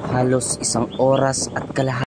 halos 1 oras at kalahati.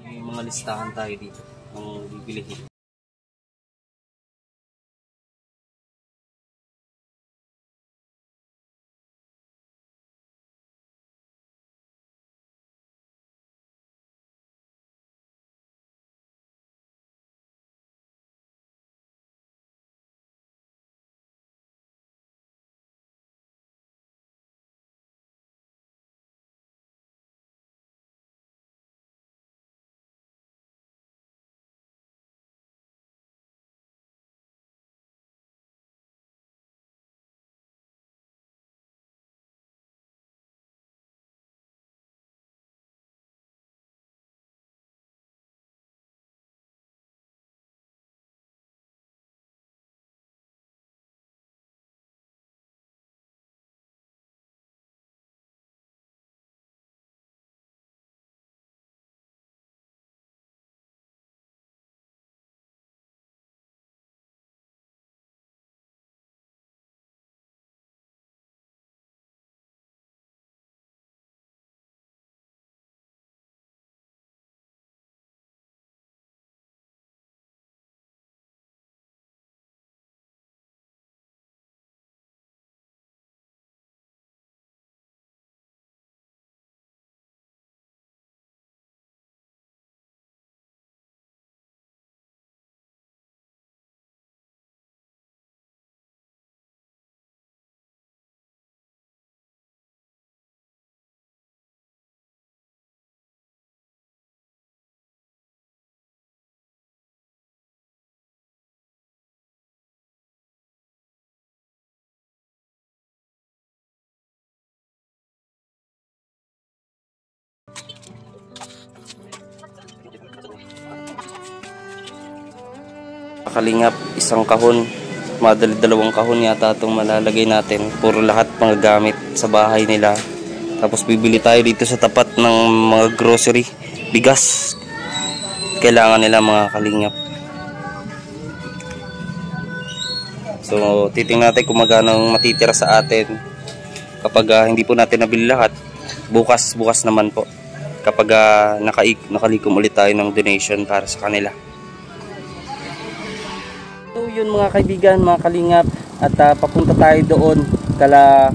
May mga listahan tayo dito ng bibilihin. Kalingap, 1 kahon, madali 2 kahon yata itong malalagay natin. Puro lahat mga gamit sa bahay nila. Tapos bibili tayo dito sa tapat ng mga grocery, bigas. Kailangan nila mga kalingap. So titingnan natin kung magkano matitira sa atin kapag hindi po natin nabili lahat. Bukas naman po kapag nakalikom ulit tayo ng donation para sa kanila. So yun mga kaibigan, mga kalingap, at papunta tayo doon kala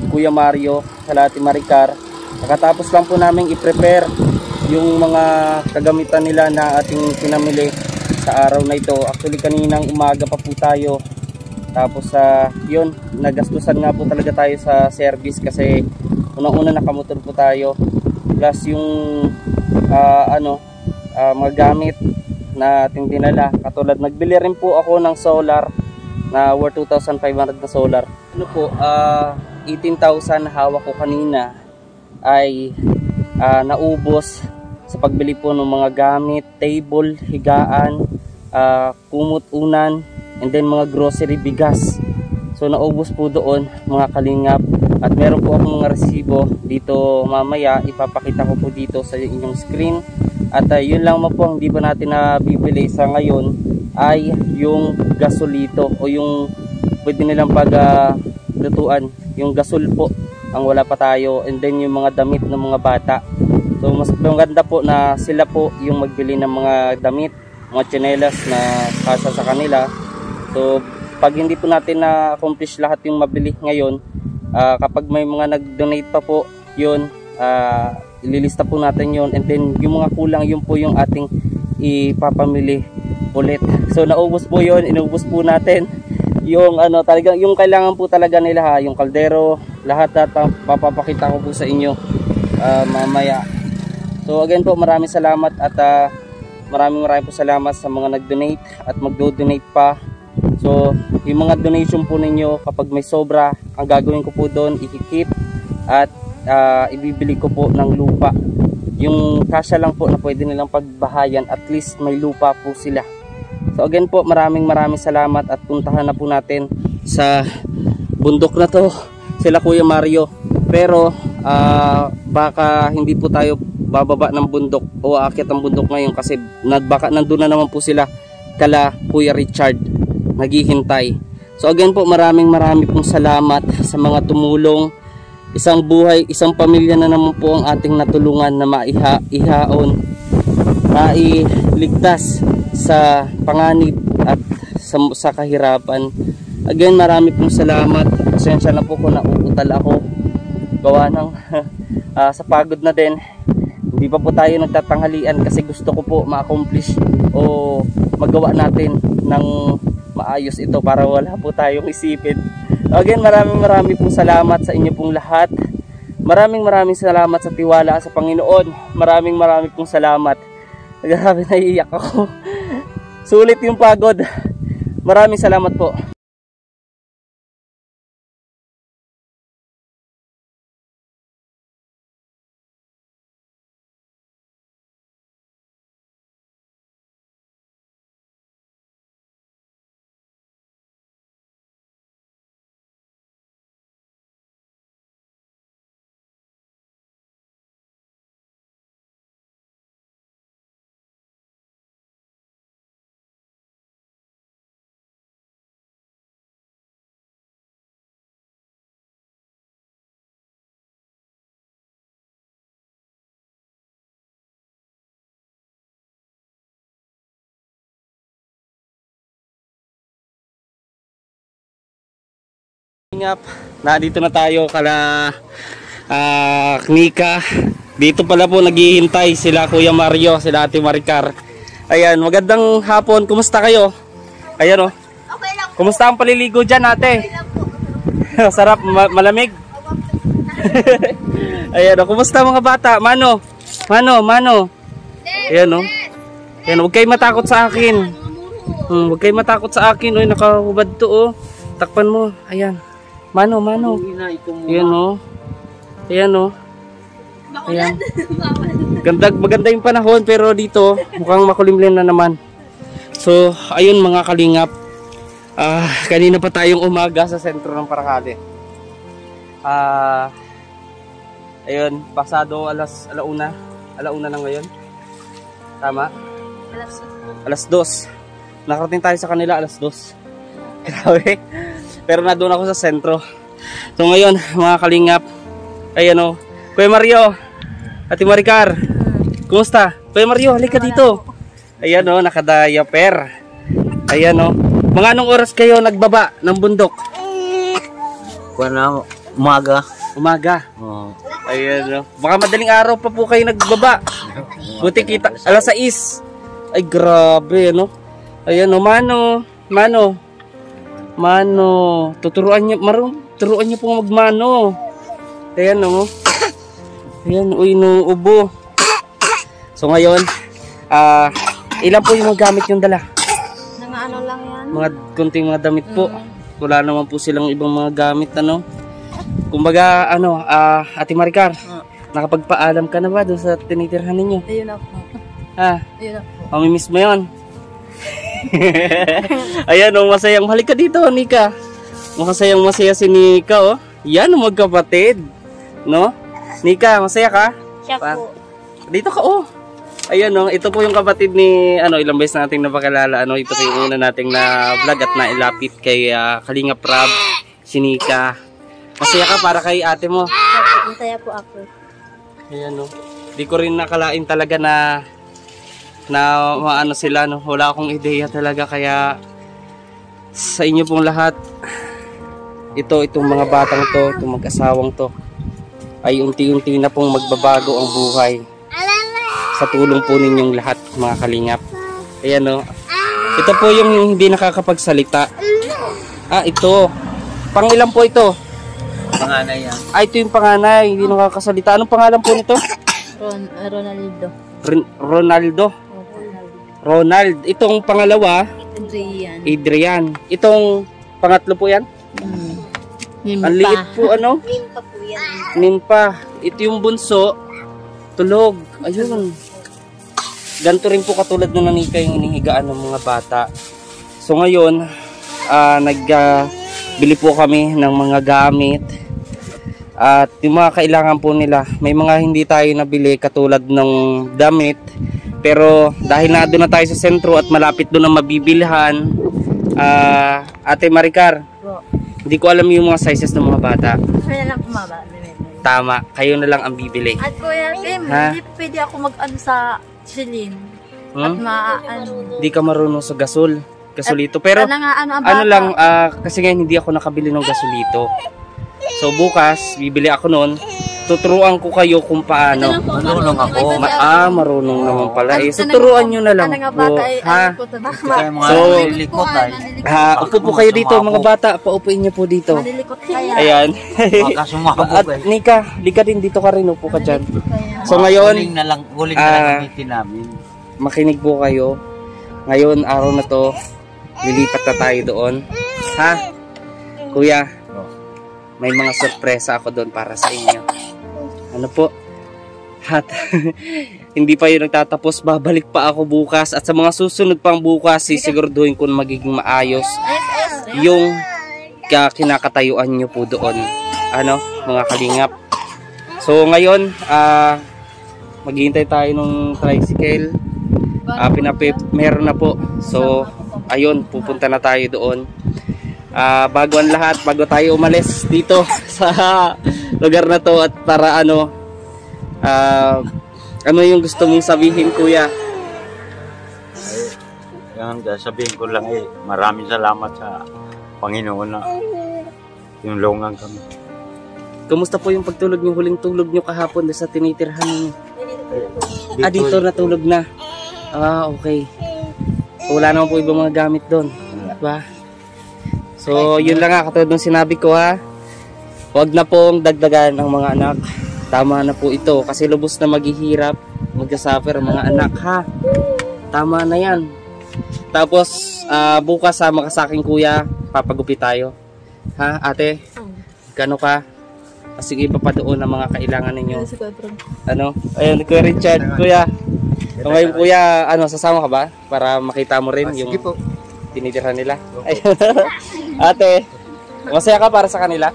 Kuya Mario, kala Ate Maricar. Nakatapos lang po namin i-prepare yung mga kagamitan nila na ating pinamili sa araw na ito. Actually kaninang umaga pa po tayo. Tapos yun, nagastusan nga po talaga tayo sa service kasi unang-una nakamotor po tayo. Plus yung mga gamit na ating dinala. Katulad, nagbili rin po ako ng solar na worth 2,500 na solar. Ano po, 18,000 na hawak ko kanina ay naubos sa pagbili po ng mga gamit, table, higaan, kumot unan, and then mga grocery, bigas. So naubos po doon mga kalingap. At meron po akong mga resibo dito mamaya, ipapakita ko po dito sa inyong screen. At yun lang po, hindi ba natin nabibili sa ngayon ay yung gasolito o yung pwede nilang paglutuan, yung gasol po ang wala pa tayo, and then yung mga damit ng mga bata. So mas maganda po na sila po yung magbili ng mga damit, mga tsinelas na kasya sa kanila. So pag hindi po natin na-accomplish lahat yung mabili ngayon, kapag may mga nag-donate pa po, yun, ililista po natin yun, and then yung mga kulang, yun po yung ating ipapamili ulit. So naubos po yun, inubos po natin yung talagang yung kailangan po talaga nila, yung kaldero, lahat at papapakita ko po sa inyo mamaya. So again po, maraming salamat at maraming po salamat sa mga nag-donate at magdo-donate pa. So yung mga donation po ninyo, kapag may sobra, ang gagawin ko po doon, ikikip at ibibili ko po ng lupa. Yung kasya lang po na pwede nilang pagbahayan, at least may lupa po sila. So again po, maraming salamat at puntahan na po natin sa bundok na to sila Kuya Mario. Pero baka hindi po tayo bababa ng bundok o aakyat ng bundok ngayon kasi baka nandun na naman po sila kala Kuya Richard naghihintay. So again po, maraming pong salamat sa mga tumulong. Isang buhay, isang pamilya na naman po ang ating natulungan na maihaon, mailigtas sa panganib at sa kahirapan. Again, marami pong salamat. Pasensya na po kung nauutal ako. Gawa ng sa pagod na din. Hindi pa po tayo nagtatanghalian kasi gusto ko po ma-accomplish o magawa natin ng maayos ito para wala po tayong isipin. Again, maraming pong salamat sa inyo pong lahat. Maraming salamat sa tiwala sa Panginoon. Maraming pong salamat. Grabe, naiiyak ako. Sulit yung pagod. Maraming salamat po. Nandito na tayo kala Nika. Dito pala po naghihintay sila Kuya Mario, sila Ate Maricar. Ayan, magandang hapon. Kumusta kayo? Ayan oh. Okay lang. Kumusta ang paliligo dyan, ate? Okay lang po. Sarap, malamig. Ayan oh. Kumusta mga bata? Mano. Ayan oh. Ayan, huwag kayo matakot sa akin. Huwag kayo matakot sa akin. Uy, nakahubad to oh. Takpan mo. Ayan. Mano. Ayan o. Ayan o. Ayan. Maganda yung panahon, pero dito mukhang makulimlim na naman. So ayun mga kalingap, kanina pa tayong umaga sa sentro ng Paracale. Ayun, pasado alauna na ngayon. Tama? Alas 2. Nakarating tayo sa kanila alas 2. Grabe. Pero na doon ako sa sentro. So ngayon mga kalingap, ayan o. Kuya Mario, Ate Maricar, kumusta? Kuya Mario, halika dito. Ayan o, nakadayaper. Ayan o. Mga anong oras kayo nagbaba ng bundok? Umaga. Oh. Ayan o. Baka madaling araw pa po kayo nagbaba. Buti kita, alas 6. Ay grabe no. Ayan o, Mano, tuturuan niyo pong magmano. Ayan o. Ayan, uy, no, ubo. So ngayon, ilan po yung mga gamit yung dala? Mga ano lang yan? Mga kunting mga damit po. Wala naman po silang ibang mga gamit, ano. Kumbaga, Ate Maricar, nakapagpaalam ka na ba doon sa tinitirhan ninyo? Ayun na po. Ayun na po. Mamimiss mo yun? Ayan o, masayang. Halika dito, Nika. Masayang masaya si Nika, oh. Yan, magkapatid. No? Nika, masaya ka? Siya po. Dito ka, oh. Ayan, no. Ito po yung kapatid ni, ilang beses nating napakilala. Ito po yung una nating na vlog at nailapit kay Kalingap Rab, si Nika. Masaya ka para kay ate mo? Masaya po ako. Ayan, no. Di ko rin nakalain talaga na maano sila, no. Wala akong ideya talaga, kaya sa inyo pong lahat, itong mga batang to, itong mag-asawang to, ay unti-unti na pong magbabago ang buhay sa tulong po ninyong lahat, mga kalingap. Ayan, no. Ito po yung hindi nakakapagsalita. Ito. Pangilan po ito? Panganay yan. Ito yung panganay, hindi nakakasalita. Anong pangalan po nito? Ronaldo. Ronaldo. Ronald. Itong pangalawa? Adrian. Itong pangatlo po yan? Ang liit po, ano? Nimpa po yan. Nimpa. Ito yung bunso. Tulog. Ayun. Ganito rin po katulad nung nanika yung inihigaan ng mga bata. So ngayon, nagbili po kami ng mga gamit. At yung mga kailangan po nila, may mga hindi tayo nabili katulad ng damit. Pero dahil na doon na tayo sa sentro at malapit doon ang mabibilhan, Ate Maricar, hindi ko alam yung mga sizes ng mga bata. Kaya lang kumaba. Tama, kayo na lang ang bibili. At Kuya Kim, hindi pwede ako mag-ano sa silin. At Hindi ka marunong sa gasolito. Pero ano lang, kasi ngayon hindi ako nakabili ng gasolito. So bukas, bibili ako noon. Tuturuan ko kayo kung paano. Marunong ako. Marunong naman pala. So turuan nyo na lang. So, lilikot ay. Upo po kayo dito, mga bata. Paupuin nyo po dito. Ayan. At Nika, Lika din dito ka rin. Upo ka dyan. So ngayon, huling na lang gamitin namin. Makinig po kayo. Ngayon, araw na to, lilipat na tayo doon. Ha? Kuya, may mga sorpresa ako doon para sa inyo. Ano po? At hindi pa yun nagtatapos. Babalik pa ako bukas. At sa mga susunod pang bukas, sisiguraduhin ko na magiging maayos yung kinakatayuan nyo po doon. Ano? Mga kalingap. So ngayon, maghihintay tayo ng tricycle. Meron na po. So ayun, pupunta na tayo doon. Bago ang lahat, bago tayo umalis dito sa lugar na to, at para ano yung gusto mong sabihin, kuya? Yan, sabihin ko lang maraming salamat sa Panginoon na yung longan kami. Kumusta po yung pagtulog nyo, huling tulog nyo kahapon sa tinitirhan nyo? Dito natulog na. Okay. So, wala naman po ibang mga gamit doon, diba? So, yun lang katulad ng sinabi ko, ha. Huwag na pong dagdagan ang mga anak. Tama na po ito kasi lubos na maghihirap, mag-suffer ang mga anak, ha. Tama na yan. Tapos, bukas sama ka sa akin, kuya, papagupit tayo. Ha, ate? Gano ka? Sige, pa doon ang mga kailangan ninyo. Ano? Ayun, Kuya Richard, kuya. So, ngayon, kuya, sasama ka ba? Para makita mo rin yung tinitirhan nila. Ate, masaya ka para sa kanila?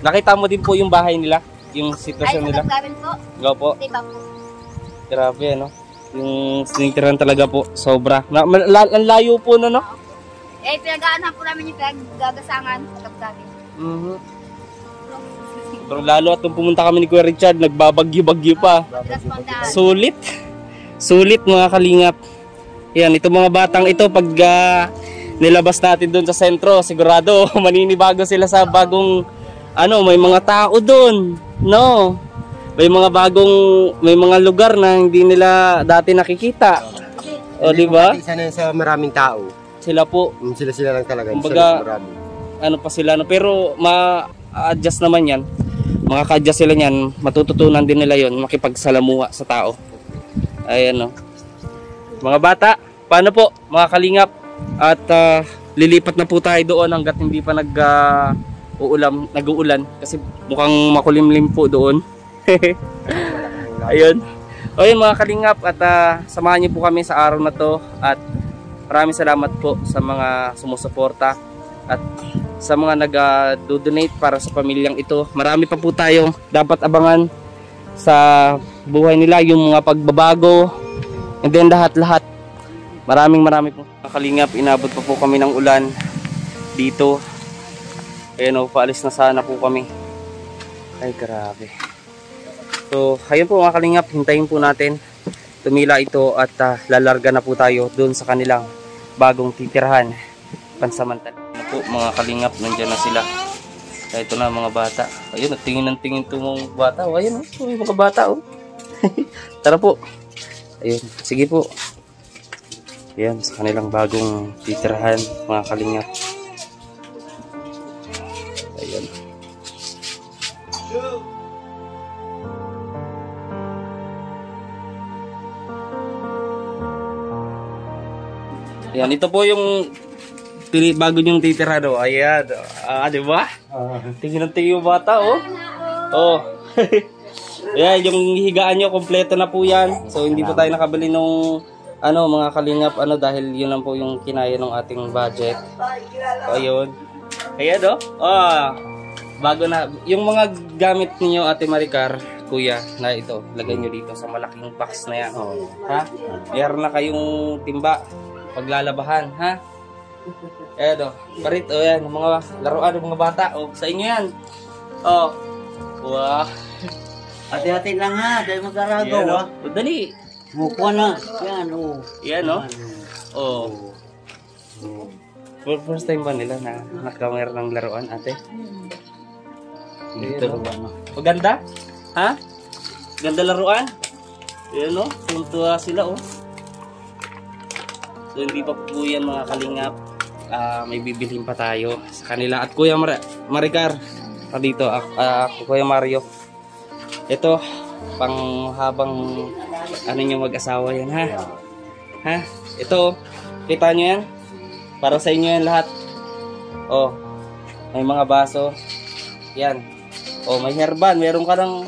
Nakita mo din po yung bahay nila, yung sitwasyon nila. Go po. Grabe, ano? Yung tinitirhan talaga po, sobra. Ang layo po no? Pinag-aanhan po namin yung pinag-gagasangan sa Kapsagin. Pero lalo at nung pumunta kami ni Kuya Richard, nagbabagyo-bagyo pa. Sulit. Sulit, mga kalingap. Yan, itong mga batang ito, pag nilabas natin doon sa sentro, sigurado maninibago sila sa bagong, may mga tao doon. No? May mga lugar na hindi nila dati nakikita. O, di ba? Isa na sa maraming tao. Sila po. Sila lang talaga. Kumbaga, pa sila, no? Pero ma-adjust naman yan. Makaka-adjust sila niyan, matututunan din nila yon, makipagsalamuha sa tao. Ayan, no. Mga bata, paano po mga kalingap? At lilipat na po tayo doon hanggat hindi pa nag-uulan kasi mukhang makulimlim po doon. Ayun. Ayun, mga kalingap, at samahan niyo po kami sa araw na to, at maraming salamat po sa mga sumusuporta at sa mga nag-donate para sa pamilyang ito. Marami pa po tayong dapat abangan sa buhay nila, yung mga pagbabago, and then lahat-lahat. Marami po. Kalingap, inabot pa po kami ng ulan dito. Ayan o, paalis na sana po kami. Ay, grabe. So, ayun po mga kalingap, hintayin po natin. Tumila ito at lalarga na po tayo doon sa kanilang bagong titirahan pansamantala. Ano po mga kalingap, nandiyan na sila. Ito na mga bata. Ayun, tingin ng tingin itong mga bata. O, ayun o, mga bata o. Tara po. Ayun, sige po. Ayan, sa kanilang bagong titirahan mga kalingap. Ayun. Ayan, ito po yung bago yung titirado. Ayan. Di ba? Tingin ng tingin yung bata, oh. Oh. Ayan, yung higaan nyo, kompleto na po yan. So, hindi po tayo nakabili nung, mga kalingap, dahil yun lang po yung kinaya ng ating budget. So, ayun. Ayan, oh. Bago na. Yung mga gamit niyo Ate Maricar, kuya, na ito, lagay nyo dito sa malaking box na yan. Ha? Meron na kayong timba paglalabahan, ha? Ayan, parit, yan, mga laruan ng mga bata, sa inyo yan. Wow. Hati-hati lang ha, dahil mag-aragaw ha. Dali. Mukha na. Yan, Yan, First time ba nila na nakamera ng laruan, ate? Dito ba? Maganda? Ha? Ganda laruan? Yan, tuntua sila, So, hindi pa po yan mga kalingap. May bibilhin pa tayo sa kanila. At Kuya Maricar, dito, Kuya Mario. Ito, pang habang nyo mag-asawa yan, ha? Ha? Ito, kita nyo yan? Para sa inyo yan lahat. May mga baso. Yan. May herban. Meron ka ng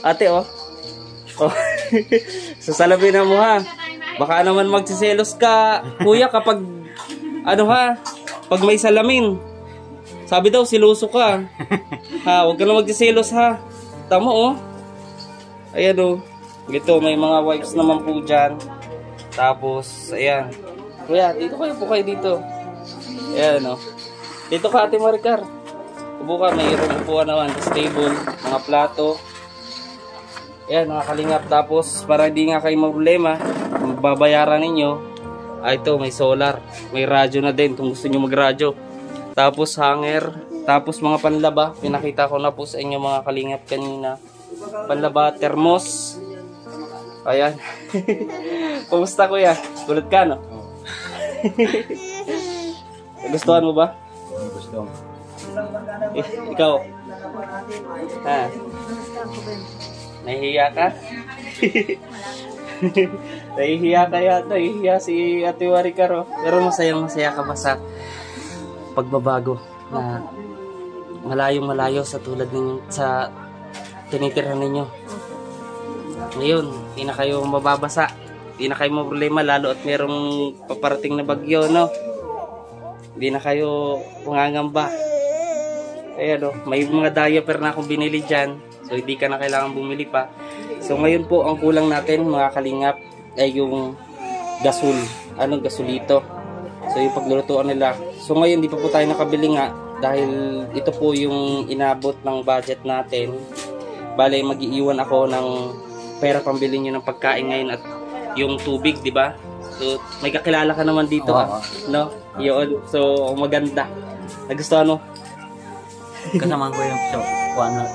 ate, So, salamin mo, ha? Baka naman magsiselos ka, kuya, kapag pag may salamin. Sabi daw, siluso ka. Ha, huwag ka na magsiselos, ha. Tamo, Ayan, Ito, may mga wipes naman po dyan. Tapos, ayan. Kuya, dito kayo dito. Ayan, Dito ka, Ate Maricar. Upo ka, mayroong upuan naman. Table, mga plato. Ayan, mga kalingap. Tapos, para hindi nga kayo problema, magbabayaran ninyo. Ito, may solar. May radyo na din kung gusto nyo magradyo. Tapos, hanger. Tapos, mga panlaba. Pinakita ko na po sa inyo mga kalingap kanina. Panlaba, termos. Ayan. Kumusta, kuya? Gulat ka, no? Gustuhan mo ba? Gusto. Ikaw? Ha? Nahihiya ka? Nahihiya ka yata. Nahihiya si Ate Maricar. Pero masaya ka ba sa pagbabago na malayong-malayo sa tulad ng sa tinitirhan ninyo? Ngayon, hindi na kayo mababasa. Hindi na kayo maproblema lalo at merong paparating na bagyo, no? Hindi na kayo pangangamba. Ayan, may mga diaper na akong binili dyan. So, hindi ka na kailangan bumili pa. So, ngayon po, ang kulang natin, mga kalingap, ay yung gasol. Anong gasolito? So, yung paglulutuan nila. So, ngayon, hindi pa po tayo nakabili nga. Dahil ito po yung inabot ng budget natin. Bale, mag-iiwan ako ng pera pambili nyo ng pagkain ngayon at yung tubig, di ba? So, may kakilala ka naman dito, no? Yun. So, maganda. Nagustuhan mo? Kasama ko yung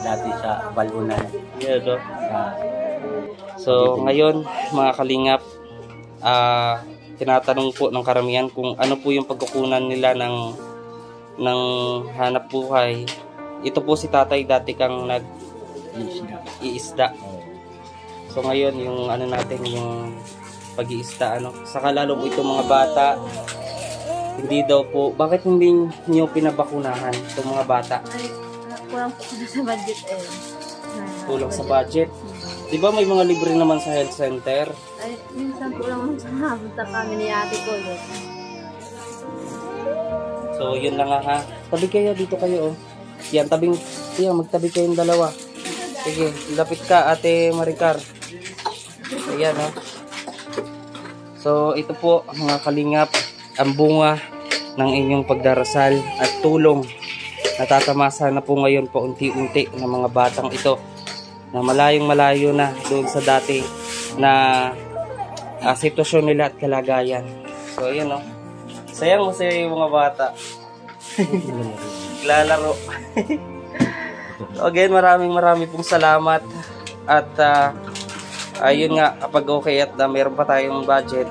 dati sa Balbunan. Yeah, no? So, ngayon, mga kalingap, tinatanong po ng karamihan kung ano po yung pagkukunan nila ng hanap buhay. Ito po si tatay dati kang nag-iisda. So, ngayon, yung natin, yung pag-iisda, Saka lalo po itong mga bata, hindi daw po, bakit hindi niyo pinabakunahan itong mga bata? Ay, kulang po sa budget Kulang sa budget? Di ba may mga libre naman sa health center? Ay, minsan po lang sa kami ni ate ko. So, yun lang ha. tabi kayo, dito kayo, oh. Yan, magtabi kayong dalawa. Sige, lapit ka, Ate Maricar. Ayan, oh. So, ito po, mga kalingap, ang bunga ng inyong pagdarasal at tulong. Natatamasa na po ngayon paunti-unti ng mga batang ito na malayong-malayo na doon sa dati na sitwasyon nila at kalagayan. So, ayan, oh. Sayang mo sa yung mga bata. Lalaro. Again, maraming pong salamat. At ayun nga, kapag okay at meron pa tayong budget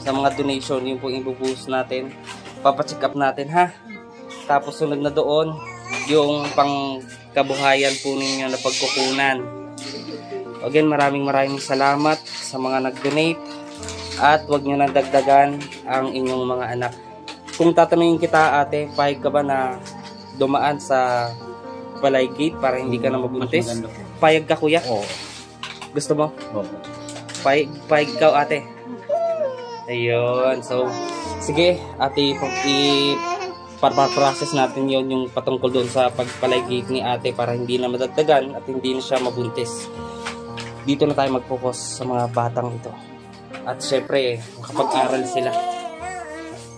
sa mga donation, yun po ibubuhos natin. Papacheck up natin, ha. Tapos sunod na doon, yung pang kabuhayan po ninyo na pagkukunan. Again, maraming salamat sa mga nag-donate. At huwag nyo nang dagdagan ang inyong mga anak. Kung tatanungin kita, ate, pahig ka ba na dumaan sa Balay Gate para hindi ka na mabuntis? Payag ka, kuya? Oo. Gusto mo? Oo. Pahig ka, ate. Ayun. So, sige, ate, process natin yon yung patungkol doon sa pagbalay gate ni ate para hindi na madagdagan at hindi na siya mabuntis. Dito na tayo mag-focus sa mga batang ito. At syempre, makapag-aral sila.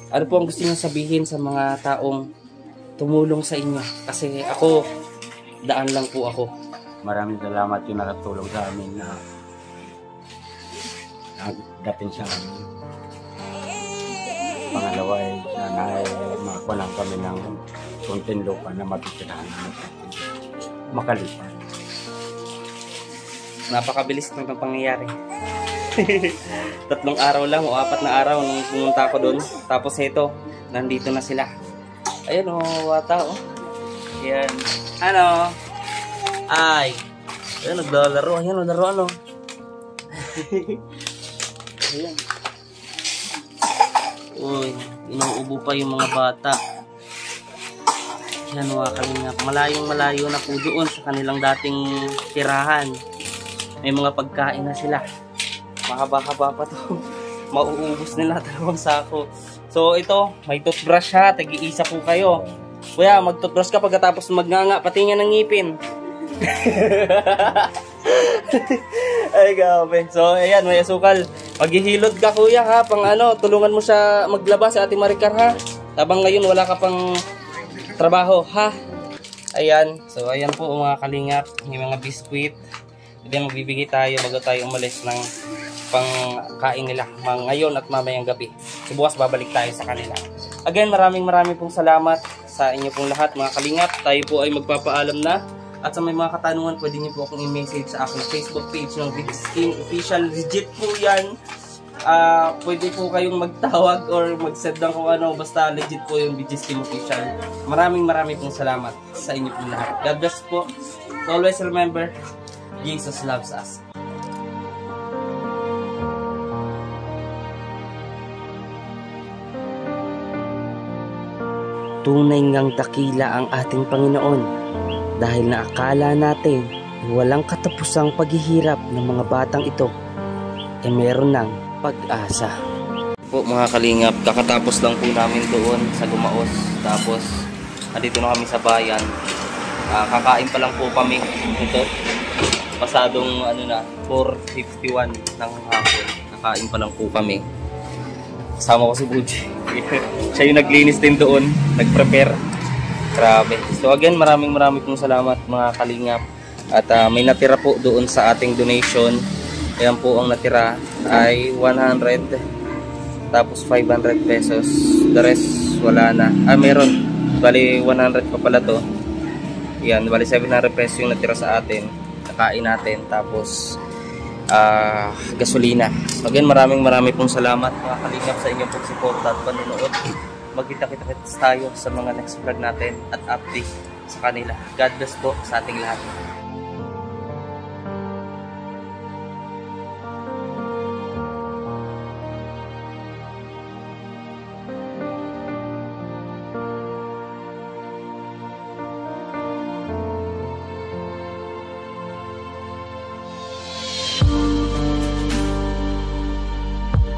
Ano po ang gusto niyo sabihin sa mga taong tumulong sa inyo? Kasi ako, daan lang po ako. Maraming salamat yung nakatulong sa amin na dating sa amin. Pangalawa ay sana ay makakuha lang kami ng konting lupa na matitirahan namin. Makalipan. Napakabilis ng pangyayari. 3 araw lang o 4 na araw nung pumunta ako doon. Tapos ito, nandito na sila. Ayan o, wata o. Ayan. Ano? Ay. Ayan, naglalaro. Ayan, naglalaro ano. Ayan. Uy, inuubo pa yung mga bata. Ayan, kalingap. Malayong-malayo na po doon sa kanilang dating tirahan. May mga pagkain na sila. Mahaba-haba pa to. Mauubos nila 2 sako. So ito, may toothbrush ha. Tag-iisa po kayo. Kuya, mag-toothbrush ka pagkatapos magnganga. Pati niya ng ngipin. Ay, gabi. So ayan, may asukal. Maghihilod ka, kuya, ha. Pang ano, tulungan mo siya maglaba si Ate Maricar, ha. Tabang ngayon wala ka pang trabaho, ha. Ayan. So ayan po mga kalingap. Yung mga biskuit. Then magbibigay tayo bago tayo umalis ng pangkain nila ngayon at mamayang gabi. So bukas babalik tayo sa kanila. Again, maraming pong salamat sa inyo pong lahat mga kalingap. Tayo po ay magpapaalam na. At sa may mga katanungan, pwede niyo po akong i-message sa aking Facebook page ng Bigiskin Official. Legit po yan. Pwede po kayong magtawag or mag-send lang kung ano. Basta legit po yung Bigiskin Official. Maraming pong salamat sa inyo pong lahat. God bless po. So always remember, Jesus loves us. Tunay ngang dakila ang ating Panginoon dahil naakala natin walang katapusang paghihirap ng mga batang ito ay meron ng pag-asa. Po mga kalingap, kakatapos lang po namin doon sa Gumaos. Tapos andito na kami sa bayan. Kakain pa lang po kami ito. Pasadong 4:51 ng hapon. Nakain pa lang po kami. Kasama ko si Buji. Siya yung naglinis din doon, nag-prepare. Grabe. So again, maraming pong salamat mga kalingap. At may natira po doon sa ating donation. Ayan po ang natira ay 100. Tapos 500 pesos. The rest wala na. Meron. Bali 100 pa pala to. Ayan, bali 700 pesos yung natira sa atin. Nakain natin. Tapos gasolina. Again, maraming pong salamat mga kalingap sa inyong pagsuporta at panonood. Magkita-kita tayo sa mga next vlog natin at update sa kanila. God bless po sa ating lahat.